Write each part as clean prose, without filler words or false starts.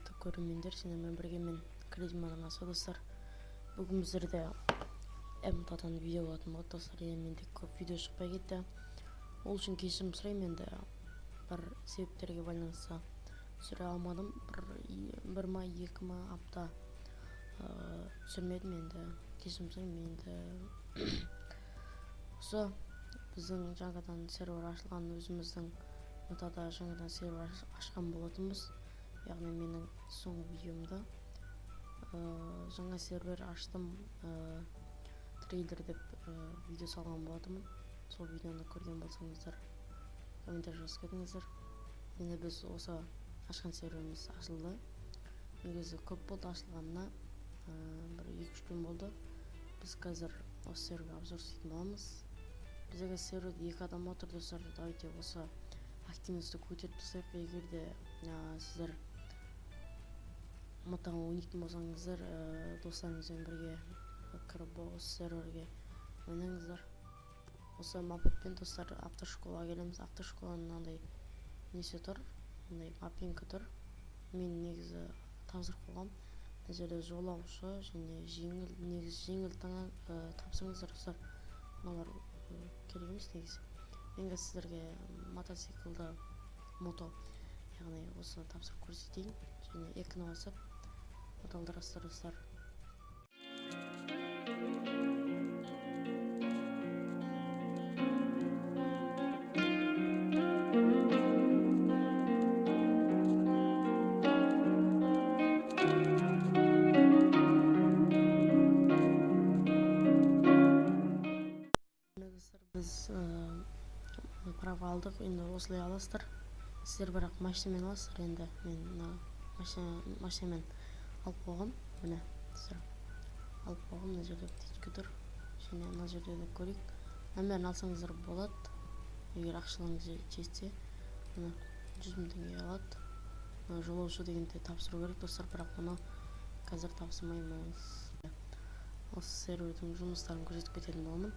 құрметті көрермендер, сендермен бірге мен Кредимадан Аса достар. Бүгін біздерде МТАдан видео болатын болды достар. Менде көп видео шықпай кетті. Ол үшін кешірім сұраймын. Енді бір себептерге байланысты түсіре алмадым. бір ма екі ма апта түсірмедім. Енді кешірім сұраймын. Енді осы біздің жаңадан сервер ашылған, өзіміздің МТАда жаңадан сервер ашқан болатынбыз. Яғни менің соңғы видеомда жаңа сервер аштым, трейлер деп видео салған болатынмын. Сол видеоны көрген болсаңыздар комментарий жазып кетіңіздер. Енді біз осы ашқан серверіміз ашылды. Негізі көп болды ашылғанына, бір 2-3 күн болды. Біз қазір осы серверге обзор істейтін боламыз. Біздегі серверде 2 адам отыр достар. Давайте осы активностьті көтеріп тастайық. Егер де сіздер МТАға ойнайтын болсаңыздар, достарыңызбен бірге кіріп осы серверге ойнаңыздар. Осы маппетпен достар автошколаға келеміз. Автошколаның мынандай несі тұр, мынандай маппингі тұр. Мен негізі тапсырып қойғам. Мына жерде жолаушы және жеңіл, негізі жеңіл тапсырыңыздар достар. Мыналар керек емес негізі. Мен сіздерге мотоциклді мото, яғни осыны тапсырып көрсетейін және екіні басып оталдырастыр достар. Біз права алдық, енді осылай аласыздар. Сіздер бірақ машинамен аласыздар. Енді мен машинамен алып қойғам. Міне сіздер алып қойғам. Мына жерде птичка тұр және мына жерде де көрейік. Нөмірін алсаңыздар болады. Егер ақшаларыңыз жетсе, мына 100 000 теңге алады. Жолаушы дегенде тапсыру керек достар, бірақ оны қазір тапсырмаймыз. Осы сервердің жұмыстарын көрсетіп кететін боламын.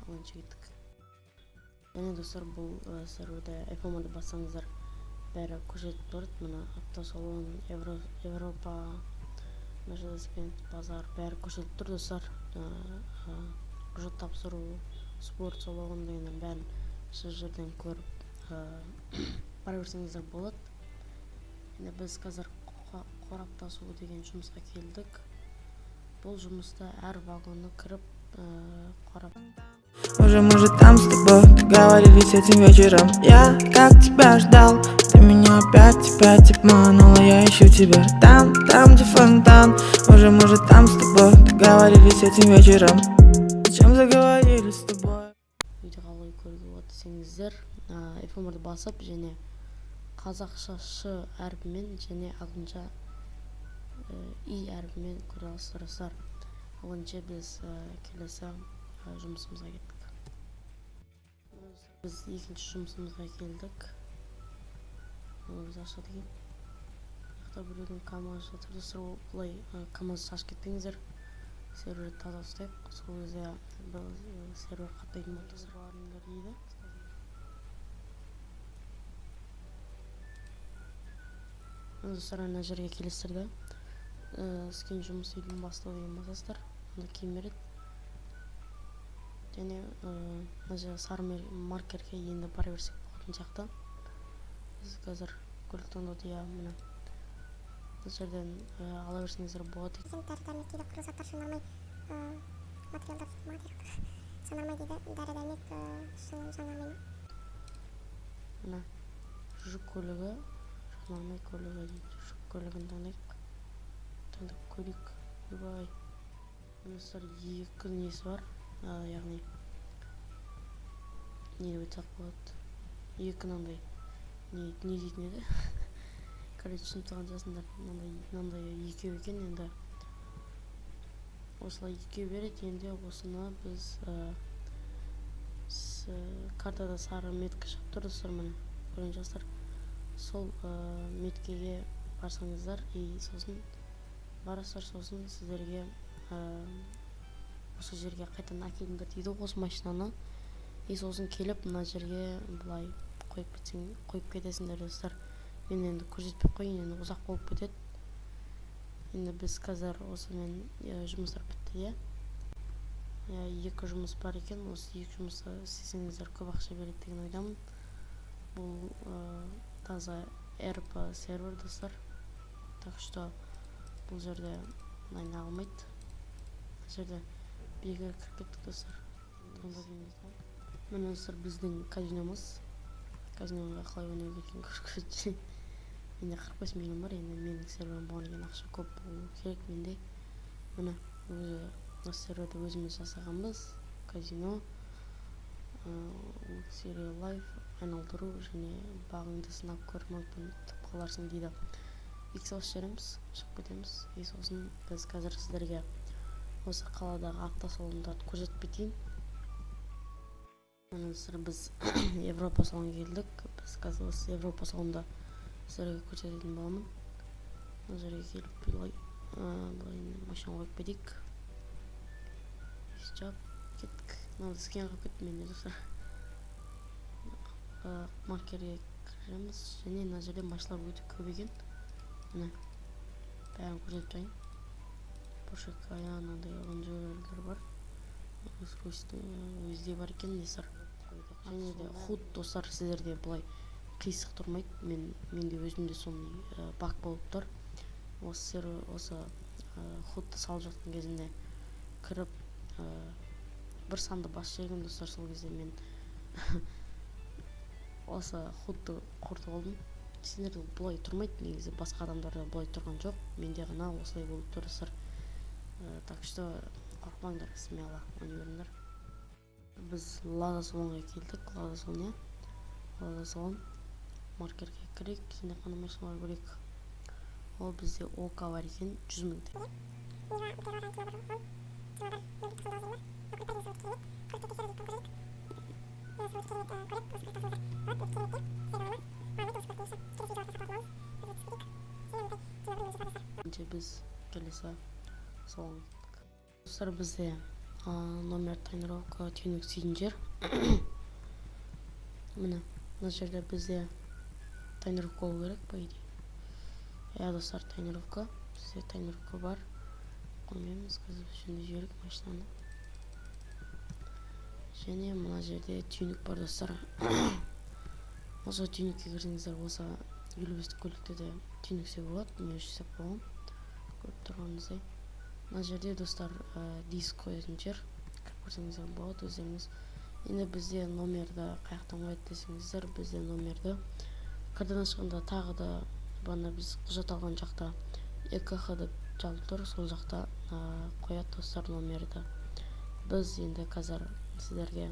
Алыншы кеттік. Және достар, бұл серверде iPhone-ды бассаңыздар бәрі көрсетіп тұрды. Мына автосалон, Европа, Мерседес-Бенц, базар бәрі көрсетіп тұр достар. Құжат тапсыру, спорт салон дегеннің бәрін сол жерден көріп бара берсеңіздер болады. Енді біз қазір қорап тасу деген жұмысқа келдік. Бұл жұмыста әр вагонны кіріп қорап. Может там с тобой договорились этим вечером. Я как тебя ждал, ты меня опять обманула. Я ищу тебя там, где фонтан. Может там с тобой договорились этим вечером. Зачем заговорили с тобой? Видеоға ой көруге болады десеңіздер, iPhone-ды басып және қазақша Ш әрпімен және ағылшынша И әрпімен көре аласыздар. Алынша біз келесі жұмысымызға кеттік. Біз екінші жұмысымызға келдік. Біз ашады екен. Яқта біреудің камазы жатыр достар. Олай камазы шашып кетпеңіздер. Серверді таза ұстайық. Сол кезде сервер қатпайтын болды достар дейді. Достар, ана жерге келесіздер. Сізге жұмыс істейтін бастау деген басасыздар. Онда кейін береді. Және мына жерде сары маркерге енді бара берсек болатын сияқты. Біз қазір көлік таңдауды мына жерден ала берсеңіздер болады. Дәрі-дәрмек дейді, құрыл заттар жанармай материалдар жанармай дейді, дәрі-дәрмек жанармай. Мына жүк көлігі, жанармай көлігі дейді. Жүк көлігін таңдап көрейік. Ойбай. Достар, екі несі бар. Яғни не деп айтсақ болады, екі мынандай не дейтін еді. Короче, түсініп тұрған жасындар, мынандай екеу екен. Енді осылай екеу береді. Енді осыны біз картада сары метка шығып тұр достар. Міне көрген жастар, сол меткеге барсаңыздар сосын барасыздар, сосын сіздерге осы жерге қайтадан әкеліңдер дейді осы машинаны. Сосын келіп мына жерге бұлай қойып кетесіңдер достар. Мен енді көрсетпей қойын, енді ұзақ болып кетеді. Енді біз қазір осымен жұмыстар бітті де. Екі жұмыс бар екен, осы екі жұмысты істесеңіздер көп ақша береді деген ойдамын. Бұл таза РП сервер достар, так что бұл жерде ойнай алмайды. Бұл жерде бегер кіріп кеттік достар. Міне достар, біздің казиномыз. Казиноға қалай ойнау керектігін көрсетейін. Менде 45 миллион бар, енді менің серверім болған екен, ақша көп болу керек менде. Міне осы серверді өзіміз жасағанбыз. Казино, Luxury Life, айналдыру және бағыңды сынап көр, мүмкін ұтып қаларсың дейді. Иксос жеріміз, шығып кетеміз. Сосын біз қазір сіздерге осы қаладағы автосалондарды көрсетіп кетейін. Біз Европа салонға келдік. Біз қазір осы Европа салонда сіздерге көрсететін боламын. Бұл жерге келіп былай машина қойып кетейік. Жап кеттік. Мынау скен қойып кеттім мен достар. Маркерге кіреміз және мына жерде машиналар өте көп екен. Міне бәрін көрсетіп тұрайын. Porsche Cayenne, андай Range бар. Өзде бар екен достар. Және де худ достар, сіздерде былай қисық тұрмайды. Менде өзімде сондай бак болып тұр. Осы худты салып жатқан кезінде кіріп бір санды бас жегім достар. Сол кезде мен осы худты құртып алдым. Сендерде бұлай тұрмайды, негізі басқа адамдарда бұлай тұрған жоқ. Менде ғана осылай болып тұр достар. Так что қорқпаңдар, смело ойнай беріңдер. Біз Лада салонға келдік. Лада салон. Маркерге кірейік, және қана машиналар көрейік. Ол бізде ОК бар екен, 100 мың теңге. Біз келесі салон. Достар, бізде номер тренировка тюнинг істейтін жер. Міне мына жерде бізде тренировка болу керек, по идее. Достар, тренировка. Бізде тренировка бар. Қоймаймыз, қазір жөнді жүйелік машинаны. Және мына жерде тюнинг бар достар. Осы тюнингке кірсеңіздер, осы елбесті көлікте де тюнинг істеуге болады. Мен үшін істеп қойғам. Көріп тұрғаныңыздай. Мына жерде достар диск қоятын жер. Кіріп көрсеңіздер болады өздеріңіз. Енді бізде номерді қаяқтан қояды десеңіздер, бізде номерді кірден ашқанда тағы да бана біз құжат алған жақта ЕКХ деп жазылып тұр, сол жақта қояды достар номерді. Біз енді қазір сіздерге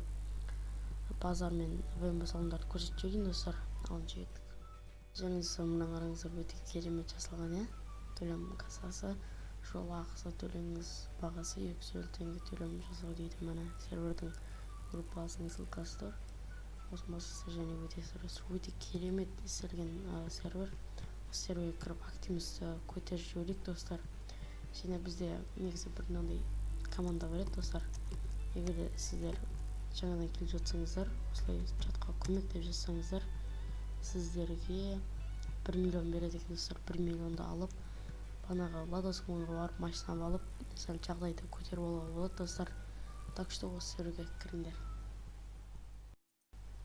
базар мен ВМБ салондарды көрсетіп жіберейін достар. Алыншы еттік. Және мына қараңыздар, өте керемет жасалған, төлем кассасы, жол ақысы төлеңіз бағасы 200 теңге төлем жасау дейді. Мына сервердің группасының ссылкасы тұр. Осы массасы және өте керемет істелген сервер. Осы серверге кіріп активімізді көтеріп жіберейік достар. Және бізде негізі бір мынандай команда бар еді достар. Егер сіздер жаңадан келіп жатсаңыздар, осылай чатқа көмек деп жазсаңыздар, сіздерге 1 миллион береді екен достар. 1 миллионды алып, банаға Лада салонға барып машина алып, сәл жағдайды көтеріп алуға болады достар. Так что осы серверге кіріңдер.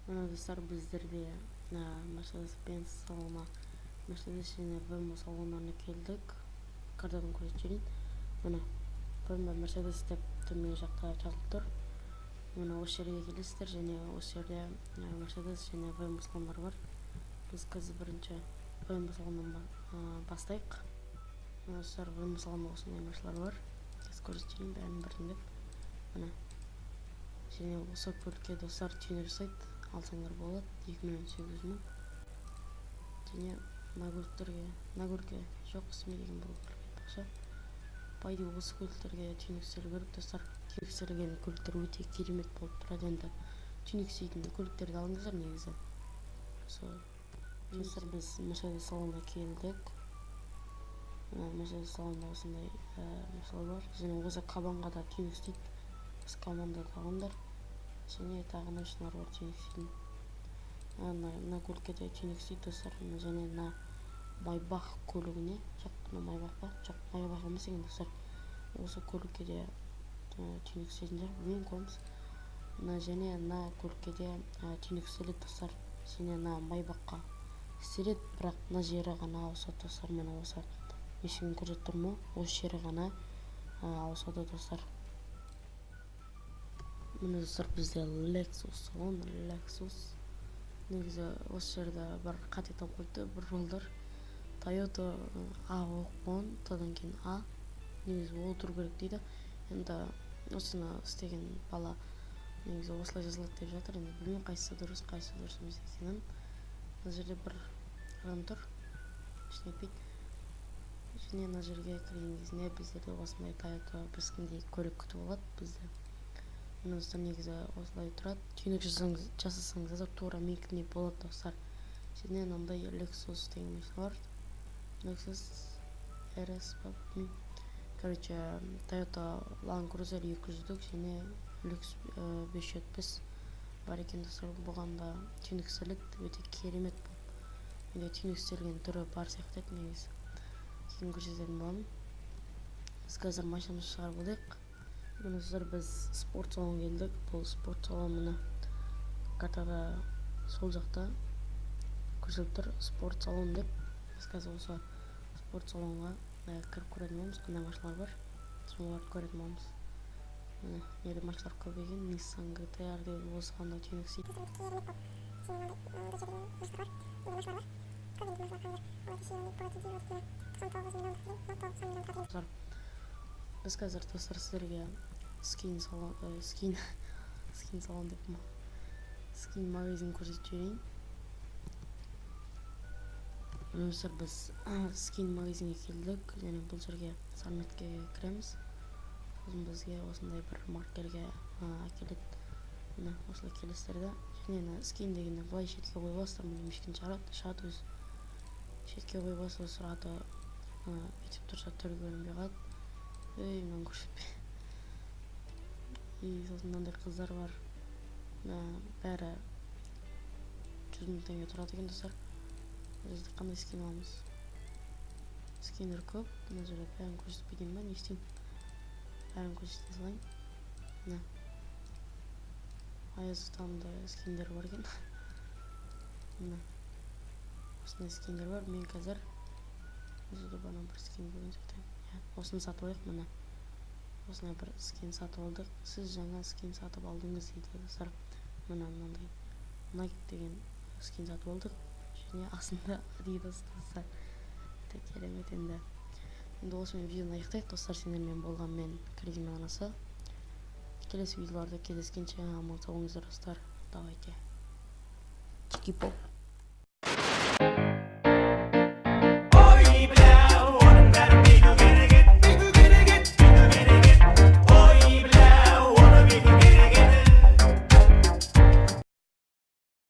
Мына достар, біздерде Mercedes-Benz салоны, Mercedes және BMW салондарына келдік. Картадан көрсетіп жіберейін. Мына BMW Mercedes деп төмен жақта жазылып тұр. Мына осы жерге келесіздер және осы жерде Mercedes және BMW салондар бар. Біз қазір бірінші BMW салонынан бастайық. Достар, BMW салонында осындай машиналар бар. Көрсетіп жіберейін бәрін біртіндеп. Мына және осы көлікке достар тюнер жасайды, алсаңдар болады, 2,8 мың. Және нагөрке жоқ ісіме деген болып кетпақшы. Байды осы көліктерге тюнер істелу керек достар. Тюнер істелген көліктер өте керемет болып тұрады. Енді тюнер істейтін көліктерді алыңыздар негізі. Достар, біз Mercedes салонына келдік. Mercedes салонында осындай машиналар бар. Және осы қабанға да тюнер істейді. Біз команда тағындар. Және тағы машиналар бар тюнер істейтін. Мына көлікке де тюнер істейді достар. Және Майбах көлігіне мына майбақ па? Жоқ, майбақ емес екен достар. Осы көлікке де түйнек істейтіндер білмеймін көреміз. Және мына көлікке де түйнек істеледі достар. Және мына майбаққа істеледі, бірақ мына жері ғана ауысады достар. Мына осы мешігін көрсетіп тұр ма? Осы жері ғана ауысады достар. Міне достар, бізде Lexus салон, Lexus. Негізі осы жерде бір қате тауып қойды, бір жолдар Toyota А оқып қойған, содан кейін А. Негізі ол тұру керек дейді. Енді осыны істеген бала негізі осылай жазылады деп жатыр. Енді білмеймін қайсысы дұрыс емес екенін. Мына жерде бір адам тұр, ештеңе етпейді. Және мына жерге кірген кезінде біздерде осындай Toyota бізкіндей көлік күтіп алады бізді. Мына достар негізі осылай тұрады. Түйнек жасасаңыз да тура менікіндей болады достар. Және мынандай Lexus деген машина бар. Lexus RS па білмеймін. Короче, Toyota Land Cruiser 200-дік және Lexus 570 бар екен достар. Бұған да түйнек істеледі, өте керемет болып. Менде түйнек істелген түрі бар сияқты еді негізі. Кейін көрсететін боламын. Біз қазір машинамызды шығарып алайық. Міне достар, біз спорт салонға келдік. Бұл спорт салон міне картада сол жақта көрсетіп тұр, спорт салон деп. Біз қазір осы спорт салонға кіріп көретін боламыз. Қандай машиналар бар, соларды көретін боламыз. Міне неде машиналар көп екен. Nissan GT-R деп осыған да түйнек істейді. Біз қазір достар сіздерге скин магазин көрсетіп жіберейін. Достар, біз скин магазинге келдік және бұл жерге саммитке кіреміз. Сосын бізге осындай бір маркерге әкеледі. Міне осылай келесіздерді. Және скин дегенде былай шетке қойып аласыздар, міне мешкін шығады өзі. Шетке қойып аласыз, сұраты бүйтіп тұрса түрі көрінбей қалады. Мынаны көрсетпей. Сосын мынандай қыздар бар. Бәрі 100 мың теңге тұрады екен достар. Бізде қандай скин аламыз? Скиндер көп. Мына жерде бәрін көрсетпеген ба, не істеймін? Бәрін көрсете салайын. Міне Аяз-Атамда скиндер бар екен. Міне осындай скиндер бар. Мен қазір өзіде бана бір скин көрген сияқты. Осыны сатып алайық. Міне осындай бір скин сатып алдық. Сіз жаңа скин сатып алдыңыз дейді достар. Міне мынандай Nike деген скин сатып алдық. Және астында Adidas достар. Керемет енді. Енді осымен видеоны аяқтайық достар. Сендермен болған мен Кредимен анасы. Келесі видеоларда кездескенше аман сау болыңыздар достар. Давайте. Чики-поп.